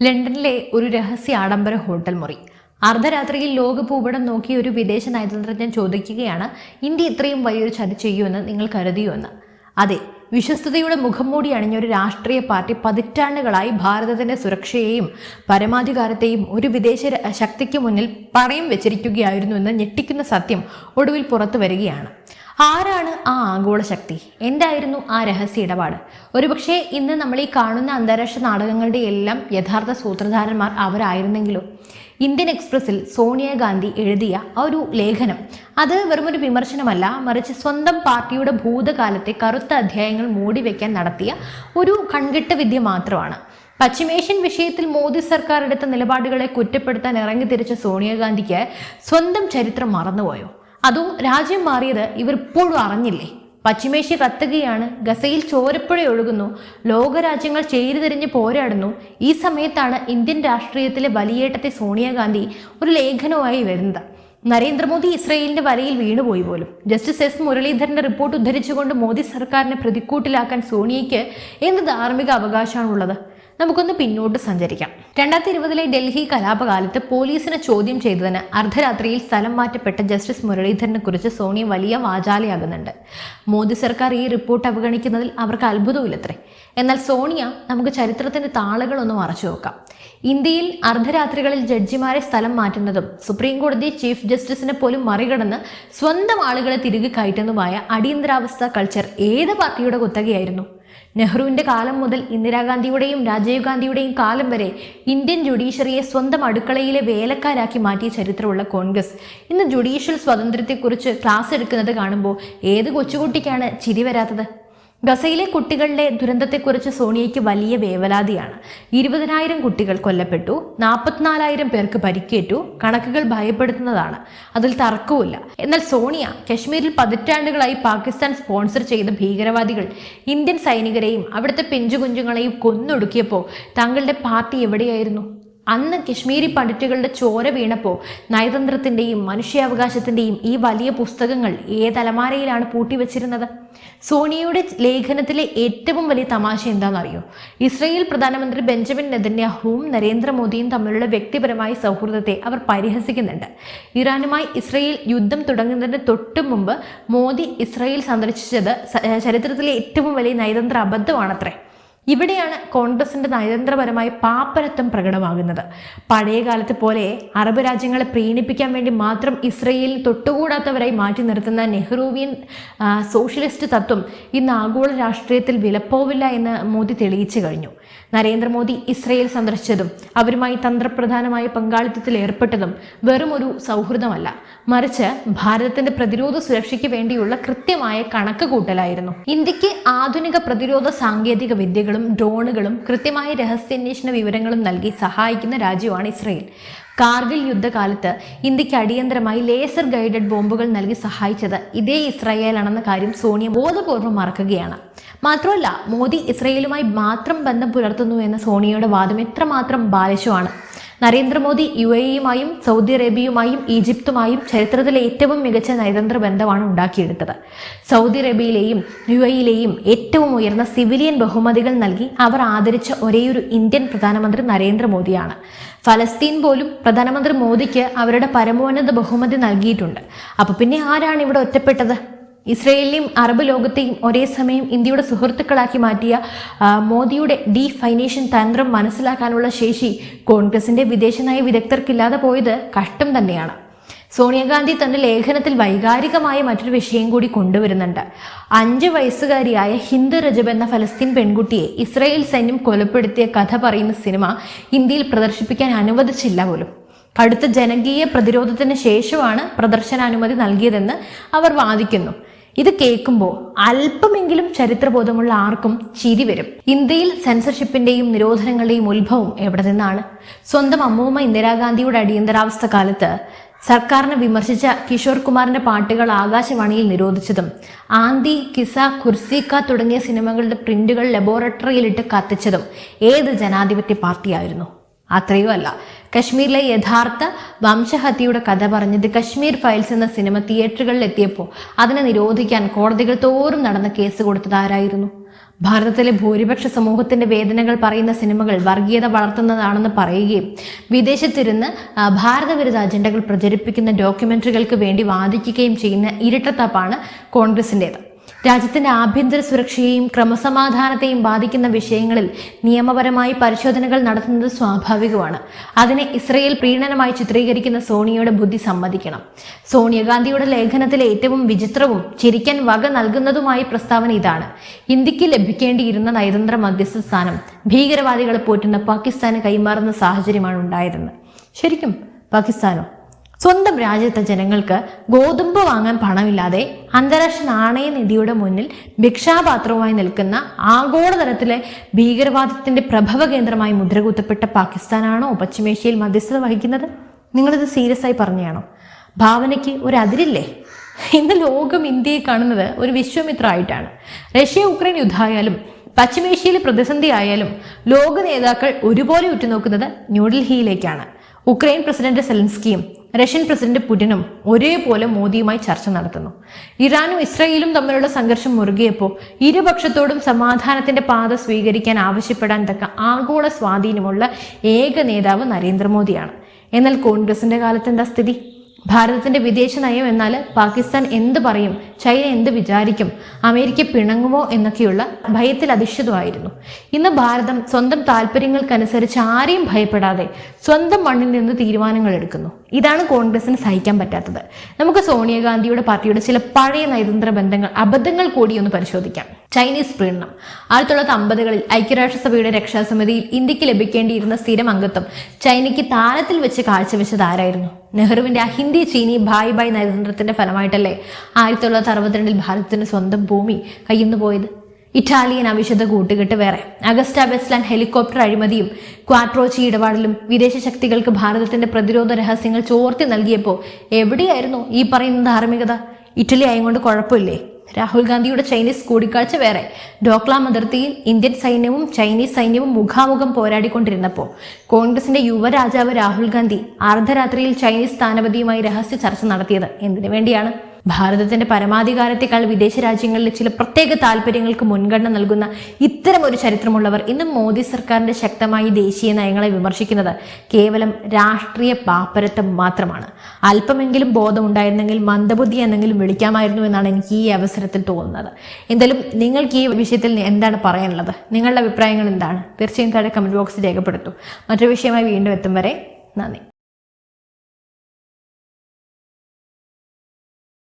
ലണ്ടനിലെ ഒരു രഹസ്യ ആഡംബര ഹോട്ടൽ മുറി. അർദ്ധരാത്രിയിൽ ലോകഭൂപടം നോക്കിയ ഒരു വിദേശ നയതന്ത്രജ്ഞൻ ചോദിക്കുകയാണ്, ഇന്ത്യ ഇത്രയും വലിയൊരു ചതി ചെയ്യുമെന്ന് നിങ്ങൾ കരുതിയുമെന്ന്. അതെ, വിശ്വസ്തയുടെ മുഖംമൂടി അണിഞ്ഞ ഒരു രാഷ്ട്രീയ പാർട്ടി പതിറ്റാണ്ടുകളായി ഭാരതത്തിന്റെ സുരക്ഷയെയും പരമാധികാരത്തെയും ഒരു വിദേശ ശക്തിക്ക് മുന്നിൽ പണയം വെച്ചിരിക്കുകയായിരുന്നു എന്ന ഞെട്ടിക്കുന്ന സത്യം ഒടുവിൽ പുറത്തു വരികയാണ്. ആരാണ് ആ ആഗോള ശക്തി? എന്തായിരുന്നു ആ രഹസ്യ ഇടപാട്? ഒരുപക്ഷെ ഇന്ന് നമ്മൾ ഈ കാണുന്ന അന്താരാഷ്ട്ര നാടകങ്ങളുടെ എല്ലാം യഥാർത്ഥ സൂത്രധാരന്മാർ അവരായിരുന്നെങ്കിലോ? ഇന്ത്യൻ എക്സ്പ്രസിൽ സോണിയാഗാന്ധി എഴുതിയ ഒരു ലേഖനം അത് വെറുമൊരു വിമർശനമല്ല, മറിച്ച് സ്വന്തം പാർട്ടിയുടെ ഭൂതകാലത്തെ കറുത്ത അധ്യായങ്ങൾ മൂടിവെക്കാൻ നടത്തിയ ഒരു കൺകെട്ട വിദ്യ മാത്രമാണ്. പശ്ചിമേഷ്യൻ വിഷയത്തിൽ മോദി സർക്കാർ എടുത്ത നിലപാടുകളെ കുറ്റപ്പെടുത്താൻ ഇറങ്ങിത്തിരിച്ച സോണിയാഗാന്ധിക്ക് സ്വന്തം ചരിത്രം മറന്നുപോയോ? അതോ രാജ്യം മാറിയത് ഇവർ ഇപ്പോഴും അറിഞ്ഞില്ലേ? പശ്ചിമേഷ്യ കത്തുകയാണ്, ഗസയിൽ ചോരപ്പുഴ ഒഴുകുന്നു, ലോകരാജ്യങ്ങൾ ചേരിതിരിഞ്ഞ് പോരാടുന്നു. ഈ സമയത്താണ് ഇന്ത്യൻ രാഷ്ട്രീയത്തിലെ വലിയേട്ടത്തെ സോണിയാഗാന്ധി ഒരു ലേഖനവുമായി വരുന്നത്. നരേന്ദ്രമോദി ഇസ്രയേലിന്റെ വലയിൽ വീണുപോയി പോലും. ജസ്റ്റിസ് എസ് മുരളീധരന്റെ റിപ്പോർട്ട് ഉദ്ധരിച്ചുകൊണ്ട് മോദി സർക്കാരിനെ പ്രതിക്കൂട്ടിലാക്കാൻ സോണിയയ്ക്ക് എന്ത് ധാർമ്മിക അവകാശമാണുള്ളത്? നമുക്കൊന്ന് പിന്നോട്ട് സഞ്ചരിക്കാം. 2020 ഡൽഹി കലാപകാലത്ത് പോലീസിനെ ചോദ്യം ചെയ്തതിന് അർദ്ധരാത്രിയിൽ സ്ഥലം മാറ്റപ്പെട്ട ജസ്റ്റിസ് മുരളീധരനെ കുറിച്ച് സോണിയ വലിയ വാചാലയാകുന്നുണ്ട്. മോദി സർക്കാർ ഈ റിപ്പോർട്ട് അവഗണിക്കുന്നതിൽ അവർക്ക് അത്ഭുതമില്ലത്രേ. എന്നാൽ സോണിയ നമുക്ക് ചരിത്രത്തിന്റെ താളുകളൊന്ന് മറച്ചു നോക്കാം. ഇന്ത്യയിൽ അർദ്ധരാത്രികളിൽ ജഡ്ജിമാരെ സ്ഥലം മാറ്റുന്നതും സുപ്രീം കോടതി ചീഫ് ജസ്റ്റിസിനെ പോലും മറികടന്ന് സ്വന്തം ആളുകളെ തിരികെ കയറ്റുന്നതുമായ അടിയന്തരാവസ്ഥ കൾച്ചർ ഏത് പാർട്ടിയുടെ കുത്തകയായിരുന്നു? നെഹ്റുവിന്റെ കാലം മുതൽ ഇന്ദിരാഗാന്ധിയുടെയും രാജീവ് ഗാന്ധിയുടെയും കാലം വരെ ഇന്ത്യൻ ജുഡീഷ്യറിയെ സ്വന്തം അടുക്കളയിലെ വേലക്കാരാക്കി മാറ്റിയ ചരിത്രമുള്ള കോൺഗ്രസ് ഇന്ന് ജുഡീഷ്യൽ സ്വാതന്ത്ര്യത്തെക്കുറിച്ച് ക്ലാസ് എടുക്കുന്നത് കാണുമ്പോൾ ഏത് കൊച്ചുകുട്ടിക്കാണ് ചിരി വരാത്തത്? ഗസയിലെ കുട്ടികളുടെ ദുരന്തത്തെക്കുറിച്ച് സോണിയയ്ക്ക് വലിയ വേവലാതിയാണ്. 20,000 കുട്ടികൾ കൊല്ലപ്പെട്ടു, 44,000 പേർക്ക് പരിക്കേറ്റു. കണക്കുകൾ ഭയപ്പെടുത്തുന്നതാണ്, അതിൽ തർക്കവുമില്ല. എന്നാൽ സോണിയ കശ്മീരിൽ പതിറ്റാണ്ടുകളായി പാകിസ്ഥാൻ സ്പോൺസർ ചെയ്ത ഭീകരവാദികൾ ഇന്ത്യൻ സൈനികരെയും അവിടുത്തെ പെഞ്ചുകുഞ്ഞുങ്ങളെയും കൊന്നൊടുക്കിയപ്പോൾ താങ്കളുടെ പാർട്ടി എവിടെയായിരുന്നു? അന്ന് കശ്മീരി പണ്ഡിറ്റുകളുടെ ചോര വീണപ്പോൾ നയതന്ത്രത്തിൻ്റെയും മനുഷ്യാവകാശത്തിൻ്റെയും ഈ വലിയ പുസ്തകങ്ങൾ ഏതലമാരയിലാണ് പൂട്ടിവെച്ചിരുന്നത്? സോണിയയുടെ ലേഖനത്തിലെ ഏറ്റവും വലിയ തമാശ എന്താണെന്നറിയോ? ഇസ്രയേൽ പ്രധാനമന്ത്രി ബെഞ്ചമിൻ നെതന്യാഹുവും നരേന്ദ്രമോദിയും തമ്മിലുള്ള വ്യക്തിപരമായ സൗഹൃദത്തെ അവർ പരിഹസിക്കുന്നുണ്ട്. ഇറാനുമായി ഇസ്രയേൽ യുദ്ധം തുടങ്ങുന്നതിന് തൊട്ടു മുമ്പ് മോദി ഇസ്രയേൽ സന്ദർശിച്ചത് ചരിത്രത്തിലെ ഏറ്റവും വലിയ നയതന്ത്ര അബദ്ധമാണത്രേ. ഇവിടെയാണ് കോൺഗ്രസിന്റെ നയതന്ത്രപരമായ പാപ്പരത്വം പ്രകടമാകുന്നത്. പഴയ കാലത്ത് പോലെ അറബ് രാജ്യങ്ങളെ പ്രീണിപ്പിക്കാൻ വേണ്ടി മാത്രം ഇസ്രയേലിൽ തൊട്ടുകൂടാത്തവരായി മാറ്റി നിർത്തുന്ന നെഹ്റുവിയൻ സോഷ്യലിസ്റ്റ് തത്വം ഇന്ന് ആഗോള രാഷ്ട്രീയത്തിൽ വിലപ്പോവില്ല എന്ന് മോദി തെളിയിച്ചു കഴിഞ്ഞു. നരേന്ദ്രമോദി ഇസ്രയേൽ സന്ദർശിച്ചതും അവരുമായി തന്ത്രപ്രധാനമായ പങ്കാളിത്തത്തിൽ ഏർപ്പെട്ടതും വെറും ഒരു സൗഹൃദമല്ല, മറിച്ച് ഭാരതത്തിന്റെ പ്രതിരോധ സുരക്ഷയ്ക്ക് വേണ്ടിയുള്ള കൃത്യമായ കണക്ക് കൂട്ടലായിരുന്നു. ഇന്ത്യക്ക് ആധുനിക പ്രതിരോധ സാങ്കേതിക വിദ്യകളും ഡ്രോണുകളും കൃത്യമായ രഹസ്യാന്വേഷണ വിവരങ്ങളും നൽകി സഹായിക്കുന്ന രാജ്യമാണ് ഇസ്രയേൽ. കാർഗിൽ യുദ്ധകാലത്ത് ഇന്ത്യക്ക് അടിയന്തരമായി ലേസർ ഗൈഡഡ് ബോംബുകൾ നൽകി സഹായിച്ചത് ഇതേ ഇസ്രായേലാണെന്ന കാര്യം സോണിയ ബോധപൂർവ്വം മറക്കുകയാണ്. മാത്രമല്ല, മോദി ഇസ്രയേലുമായി മാത്രം ബന്ധം പുലർത്തുന്നു എന്ന സോണിയയുടെ വാദം എത്രമാത്രം ബാലിശമാണ്. നരേന്ദ്രമോദി UAEയുമായും സൗദി അറേബ്യയുമായും ഈജിപ്തുമായും ചരിത്രത്തിലെ ഏറ്റവും മികച്ച നയതന്ത്ര ബന്ധമാണ് ഉണ്ടാക്കിയെടുത്തത്. സൗദി അറേബ്യയിലെയും UAEയിലെയും ഏറ്റവും ഉയർന്ന സിവിലിയൻ ബഹുമതികൾ നൽകി അവർ ആദരിച്ച ഒരേയൊരു ഇന്ത്യൻ പ്രധാനമന്ത്രി നരേന്ദ്രമോദിയാണ്. ഫലസ്തീൻ പോലും പ്രധാനമന്ത്രി മോദിക്ക് അവരുടെ പരമോന്നത ബഹുമതി നൽകിയിട്ടുണ്ട്. അപ്പൊ പിന്നെ ആരാണ് ഇവിടെ ഒറ്റപ്പെട്ടത്? ഇസ്രയേലിലെയും അറബ് ലോകത്തെയും ഒരേ സമയം ഇന്ത്യയുടെ സുഹൃത്തുക്കളാക്കി മാറ്റിയ മോദിയുടെ ഡീഫൈനേഷൻ തന്ത്രം മനസ്സിലാക്കാനുള്ള ശേഷി കോൺഗ്രസിന്റെ വിദേശനയ വിദഗ്ധർക്കില്ലാതെ പോയത് കഷ്ടം തന്നെയാണ്. സോണിയാഗാന്ധി തന്റെ ലേഖനത്തിൽ വൈകാരികമായ മറ്റൊരു വിഷയം കൂടി കൊണ്ടുവരുന്നുണ്ട്. 5 വയസ്സുകാരിയായ ഹിന്ദ് രജബ് എന്ന ഫലസ്തീൻ പെൺകുട്ടിയെ ഇസ്രായേൽ സൈന്യം കൊലപ്പെടുത്തിയ കഥ പറയുന്ന സിനിമ ഇന്ത്യയിൽ പ്രദർശിപ്പിക്കാൻ അനുവദിച്ചില്ല പോലും. കടുത്ത ജനകീയ പ്രതിരോധത്തിന് ശേഷമാണ് പ്രദർശനാനുമതി നൽകിയതെന്ന് അവർ വാദിക്കുന്നു. ഇത് കേൾക്കുമ്പോൾ അല്പമെങ്കിലും ചരിത്രബോധമുള്ള ആർക്കും ചിരി വരും. ഇന്ത്യയിൽ സെൻസർഷിപ്പിന്റെയും നിരോധനങ്ങളുടെയും ഉത്ഭവം എവിടെ നിന്നാണ്? സ്വന്തം അമ്മൂമ്മ ഇന്ദിരാഗാന്ധിയുടെ അടിയന്തരാവസ്ഥ കാലത്ത് സർക്കാരിനെ വിമർശിച്ച കിഷോർ കുമാറിന്റെ പാട്ടുകൾ ആകാശവാണിയിൽ നിരോധിച്ചതും ആന്തി കിസ ഖുർസിക്ക തുടങ്ങിയ സിനിമകളുടെ പ്രിന്റുകൾ ലബോറട്ടറിയിലിട്ട് കത്തിച്ചതും ഏത് ജനാധിപത്യ പാർട്ടിയായിരുന്നു? അത്രയോ അല്ല, കശ്മീരിലെ യഥാർത്ഥ വംശഹത്യയുടെ കഥ പറഞ്ഞത് കശ്മീർ ഫയൽസ് എന്ന സിനിമ തിയേറ്ററുകളിൽ എത്തിയപ്പോൾ അതിനെ നിരോധിക്കാൻ കോടതികൾ തോറും നടന്ന കേസ് കൊടുത്തത് ആരായിരുന്നു? ഭാരതത്തിലെ ഭൂരിപക്ഷ സമൂഹത്തിന്റെ വേദനകൾ പറയുന്ന സിനിമകൾ വർഗീയത വളർത്തുന്നതാണെന്ന് പറയുകയും വിദേശത്തിരുന്ന് ഭാരതവിരുദ്ധ അജണ്ടകൾ പ്രചരിപ്പിക്കുന്ന ഡോക്യുമെന്ററികൾക്ക് വേണ്ടി വാദിക്കുകയും ചെയ്യുന്ന ഇരട്ടത്താപ്പാണ് കോൺഗ്രസിൻ്റേത്. രാജ്യത്തിന്റെ ആഭ്യന്തര സുരക്ഷയെയും ക്രമസമാധാനത്തെയും ബാധിക്കുന്ന വിഷയങ്ങളിൽ നിയമപരമായി പരിശോധനകൾ നടത്തുന്നത് സ്വാഭാവികമാണ്. അതിനെ ഇസ്രയേൽ പ്രീണനമായി ചിത്രീകരിക്കുന്ന സോണിയയുടെ ബുദ്ധി സമ്മതിക്കണം. സോണിയാഗാന്ധിയുടെ ലേഖനത്തിലെ ഏറ്റവും വിചിത്രവും ചിരിക്കാൻ വക നൽകുന്നതുമായ പ്രസ്താവന ഇതാണ്: ഇന്ത്യക്ക് ലഭിക്കേണ്ടിയിരുന്ന നയതന്ത്ര മധ്യസ്ഥ സ്ഥാനം ഭീകരവാദികളെ പോറ്റുന്ന പാകിസ്ഥാന് കൈമാറുന്ന സാഹചര്യമാണ് ഉണ്ടായതെന്ന്. ശരിക്കും പാകിസ്ഥാനോ? സ്വന്തം രാജ്യത്തെ ജനങ്ങൾക്ക് ഗോതമ്പ് വാങ്ങാൻ പണമില്ലാതെ അന്താരാഷ്ട്ര നാണയനിധിയുടെ മുന്നിൽ ഭിക്ഷാപാത്രവുമായി നിൽക്കുന്ന ആഗോളതലത്തിലെ ഭീകരവാദത്തിന്റെ പ്രഭവ കേന്ദ്രമായി മുദ്രകുത്തപ്പെട്ട പാകിസ്ഥാനാണോ പശ്ചിമേഷ്യയിൽ മധ്യസ്ഥത വഹിക്കുന്നത്? നിങ്ങളിത് സീരിയസ് ആയി പറഞ്ഞാണോ? ഭാവനയ്ക്ക് ഒരു അതിരില്ലേ? ഇന്ന് ലോകം ഇന്ത്യയെ കാണുന്നത് ഒരു വിശ്വമിത്ര ആയിട്ടാണ്. റഷ്യ ഉക്രൈൻ യുദ്ധമായാലും പശ്ചിമേഷ്യയിലെ പ്രതിസന്ധി ആയാലും ലോക നേതാക്കൾ ഒരുപോലെ ഉറ്റുനോക്കുന്നത് ന്യൂഡൽഹിയിലേക്കാണ്. ഉക്രൈൻ പ്രസിഡന്റ് സെലൻസ്കിയും റഷ്യൻ പ്രസിഡന്റ് പുടിനും ഒരേപോലെ മോദിയുമായി ചർച്ച നടത്തുന്നു. ഇറാനും ഇസ്രായേലും തമ്മിലുള്ള സംഘർഷം മുറുകിയപ്പോൾ ഇരുപക്ഷത്തോടും സമാധാനത്തിന്റെ പാത സ്വീകരിക്കാൻ ആവശ്യപ്പെടാൻ തക്ക ആഗോള സ്വാധീനമുള്ള ഏക നേതാവ് നരേന്ദ്രമോദിയാണ്. എന്നാൽ കോൺഗ്രസിന്റെ കാലത്ത് എന്താ സ്ഥിതി? ഭാരതത്തിന്റെ വിദേശ നയം എന്നാൽ പാകിസ്ഥാൻ എന്ത് പറയും, ചൈന എന്ത് വിചാരിക്കും, അമേരിക്ക പിണങ്ങുമോ എന്നൊക്കെയുള്ള ഭയത്തിൽ അധിഷ്ഠിതമായിരുന്നു. ഇന്ന് ഭാരതം സ്വന്തം താല്പര്യങ്ങൾക്കനുസരിച്ച് ആരെയും ഭയപ്പെടാതെ സ്വന്തം മണ്ണിൽ നിന്ന് തീരുമാനങ്ങൾ എടുക്കുന്നു. ഇതാണ് കോൺഗ്രസിന് സഹിക്കാൻ പറ്റാത്തത്. നമുക്ക് സോണിയാഗാന്ധിയുടെ പാർട്ടിയുടെ ചില പഴയ നയതന്ത്ര ബന്ധങ്ങൾ, അബദ്ധങ്ങൾ കൂടി ഒന്ന് പരിശോധിക്കാം. ചൈനീസ് പ്രീണനം. 1950കളിൽ ഐക്യരാഷ്ട്രസഭയുടെ രക്ഷാസമിതിയിൽ ഇന്ത്യക്ക് ലഭിക്കേണ്ടിയിരുന്ന സ്ഥിരം അംഗത്വം ചൈനയ്ക്ക് താരത്തിൽ വെച്ച് കാഴ്ചവെച്ചത് ആരായിരുന്നു? നെഹ്റുവിന്റെ ഹിന്ദി ചീനി ഭായ് ഭായ് നയതന്ത്രത്തിന്റെ ഫലമായിട്ടല്ലേ 1962 ഭാരതത്തിന് സ്വന്തം ഭൂമി കയ്യുന്നു പോയത്? ഇറ്റാലിയൻ അവിശുദ്ധ കൂട്ടുകെട്ട് വേറെ, അഗസ്റ്റ വെസ്റ്റ്ലാൻഡ് ഹെലികോപ്റ്റർ അഴിമതിയും ക്വാട്രോച്ചി ഇടപാടിലും വിദേശ ശക്തികൾക്ക് ഭാരതത്തിന്റെ പ്രതിരോധ രഹസ്യങ്ങൾ ചോർത്തി നൽകിയപ്പോൾ എവിടെയായിരുന്നു ഈ പറയുന്ന ധാർമ്മികത? ഇറ്റലി ആയതുകൊണ്ട് കുഴപ്പമില്ലേ? രാഹുൽ ഗാന്ധിയുടെ ചൈനീസ് കൂടിക്കാഴ്ച വേറെ, ഡോക്ലാം അതിർത്തിയിൽ ഇന്ത്യൻ സൈന്യവും ചൈനീസ് സൈന്യവും മുഖാമുഖം പോരാടിക്കൊണ്ടിരുന്നപ്പോൾ കോൺഗ്രസിന്റെ യുവരാജാവ് രാഹുൽ ഗാന്ധി അർദ്ധരാത്രിയിൽ ചൈനീസ് സ്ഥാനപതിയുമായി രഹസ്യ ചർച്ച നടത്തിയത് എന്തിനു വേണ്ടിയാണ്? ഭാരതത്തിന്റെ പരമാധികാരത്തെക്കാൾ വിദേശ രാജ്യങ്ങളിലെ ചില പ്രത്യേക താല്പര്യങ്ങൾക്ക് മുൻഗണന നൽകുന്ന ഇത്തരം ഒരു ചരിത്രമുള്ളവർ ഇന്നും മോദി സർക്കാരിന്റെ ശക്തമായി ദേശീയ നയങ്ങളെ വിമർശിക്കുന്നത് കേവലം രാഷ്ട്രീയ പാപ്പരത്വം മാത്രമാണ്. അല്പമെങ്കിലും ബോധമുണ്ടായിരുന്നെങ്കിൽ മന്ദബുദ്ധി എന്നെങ്കിലും വിളിക്കാമായിരുന്നു എന്നാണ് എനിക്ക് ഈ അവസരത്തിൽ തോന്നുന്നത്. എന്തായാലും നിങ്ങൾക്ക് ഈ വിഷയത്തിൽ എന്താണ് പറയാനുള്ളത്? നിങ്ങളുടെ അഭിപ്രായങ്ങൾ എന്താണ്? തീർച്ചയായും താഴെ കമന്റ് ബോക്സിൽ രേഖപ്പെടുത്തൂ. മറ്റൊരു വിഷയമായി വീണ്ടും എത്തും വരെ നന്ദി.